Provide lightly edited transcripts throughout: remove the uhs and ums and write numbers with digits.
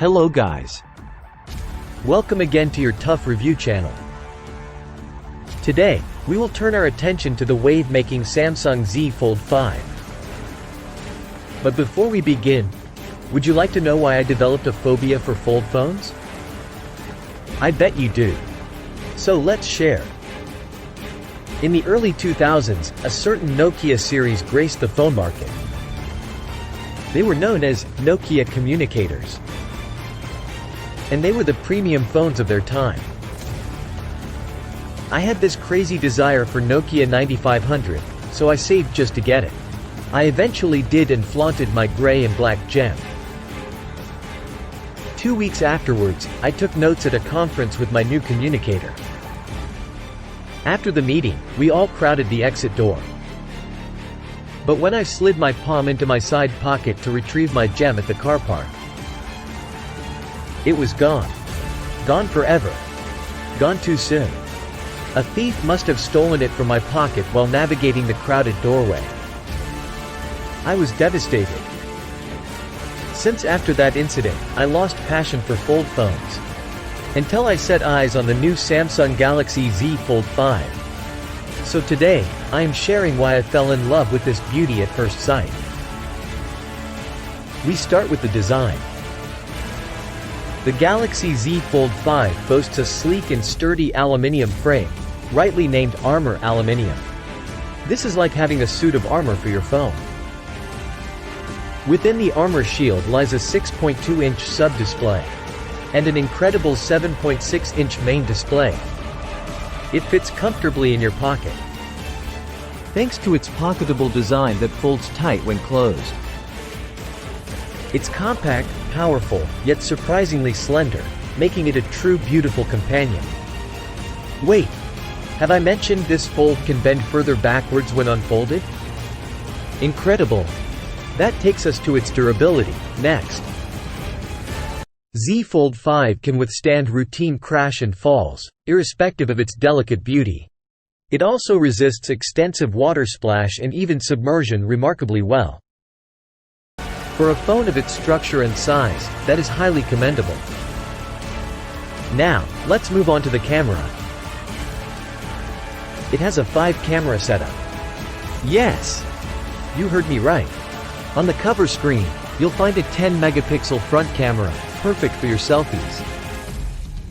Hello guys. Welcome again to your Tough Review channel. Today, we will turn our attention to the wave-making Samsung Z Fold 5. But before we begin, would you like to know why I developed a phobia for fold phones? I bet you do. So let's share. In the early 2000s, a certain Nokia series graced the phone market. They were known as Nokia Communicators. And they were the premium phones of their time. I had this crazy desire for Nokia 9500, so I saved just to get it. I eventually did and flaunted my gray and black gem. 2 weeks afterwards, I took notes at a conference with my new communicator. After the meeting, we all crowded the exit door. But when I slid my palm into my side pocket to retrieve my gem at the car park, it was gone. Gone forever. Gone too soon. A thief must have stolen it from my pocket while navigating the crowded doorway. I was devastated. Since after that incident, I lost passion for fold phones. Until I set eyes on the new Samsung Galaxy Z Fold 5. So today, I am sharing why I fell in love with this beauty at first sight. We start with the design. The Galaxy Z Fold 5 boasts a sleek and sturdy aluminum frame, rightly named Armor Aluminium. This is like having a suit of armor for your phone. Within the Armor Shield lies a 6.2-inch sub-display and an incredible 7.6-inch main display. It fits comfortably in your pocket, thanks to its pocketable design that folds tight when closed. It's compact, powerful, yet surprisingly slender, making it a true beautiful companion. Wait, have I mentioned this fold can bend further backwards when unfolded? Incredible! That takes us to its durability, next. Z Fold 5 can withstand routine crash and falls, irrespective of its delicate beauty. It also resists extensive water splash and even submersion remarkably well. For a phone of its structure and size, that is highly commendable. Now, let's move on to the camera. It has a 5-camera setup. Yes! You heard me right. On the cover screen, you'll find a 10-megapixel front camera, perfect for your selfies.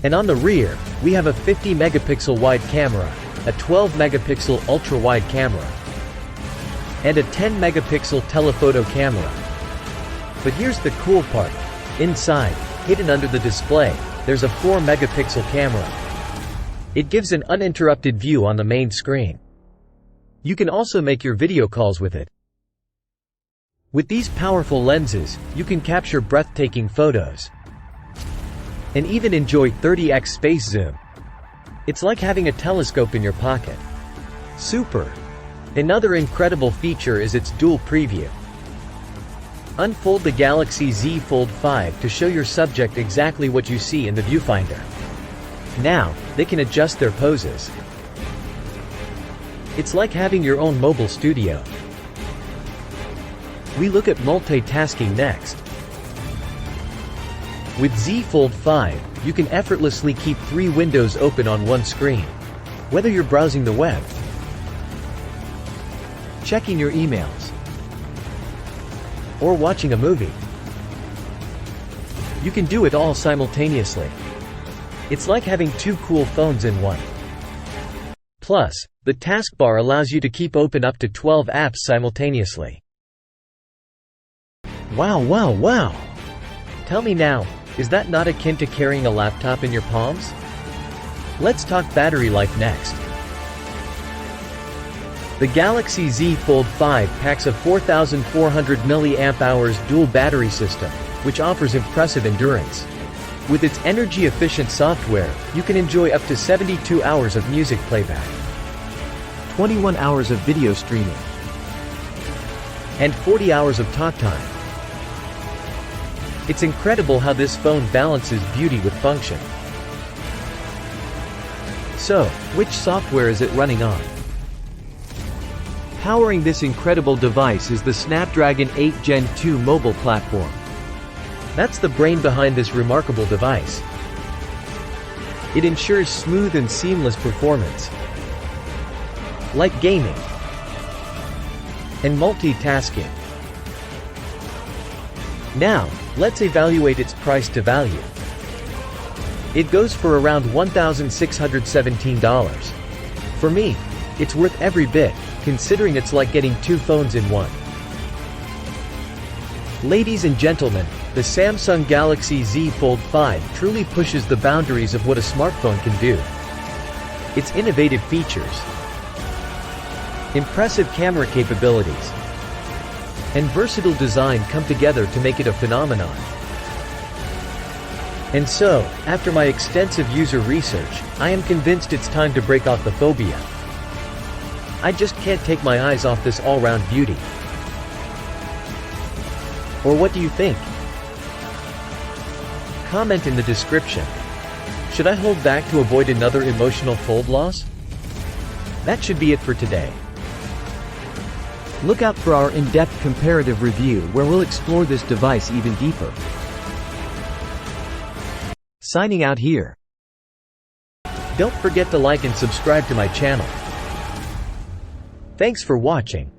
And on the rear, we have a 50-megapixel wide camera, a 12-megapixel ultra-wide camera, and a 10-megapixel telephoto camera. But here's the cool part. Inside, hidden under the display, there's a 4-megapixel camera. It gives an uninterrupted view on the main screen. You can also make your video calls with it. With these powerful lenses, you can capture breathtaking photos and even enjoy 30x space zoom. It's like having a telescope in your pocket. Super! Another incredible feature is its dual preview. Unfold the Galaxy Z Fold 5 to show your subject exactly what you see in the viewfinder. Now, they can adjust their poses. It's like having your own mobile studio. We look at multitasking next. With Z Fold 5, you can effortlessly keep 3 windows open on one screen. Whether you're browsing the web, checking your emails, or watching a movie, you can do it all simultaneously. It's like having 2 cool phones in one. Plus, the taskbar allows you to keep open up to 12 apps simultaneously. Wow! Tell me now, is that not akin to carrying a laptop in your palms? Let's talk battery life next. The Galaxy Z Fold 5 packs a 4,400 mAh dual battery system, which offers impressive endurance. With its energy-efficient software, you can enjoy up to 72 hours of music playback, 21 hours of video streaming, and 40 hours of talk time. It's incredible how this phone balances beauty with function. So, which software is it running on? Powering this incredible device is the Snapdragon 8 Gen 2 mobile platform. That's the brain behind this remarkable device. It ensures smooth and seamless performance, like gaming and multitasking. Now, let's evaluate its price to value. It goes for around $1,617. For me, it's worth every bit, considering it's like getting two phones in one. Ladies and gentlemen, the Samsung Galaxy Z Fold 5 truly pushes the boundaries of what a smartphone can do. Its innovative features, impressive camera capabilities, and versatile design come together to make it a phenomenon. And so, after my extensive user research, I am convinced it's time to break off the phobia. I just can't take my eyes off this all-round beauty. Or what do you think? Comment in the description. Should I hold back to avoid another emotional fold loss? That should be it for today. Look out for our in-depth comparative review where we'll explore this device even deeper. Signing out here. Don't forget to like and subscribe to my channel. Thanks for watching.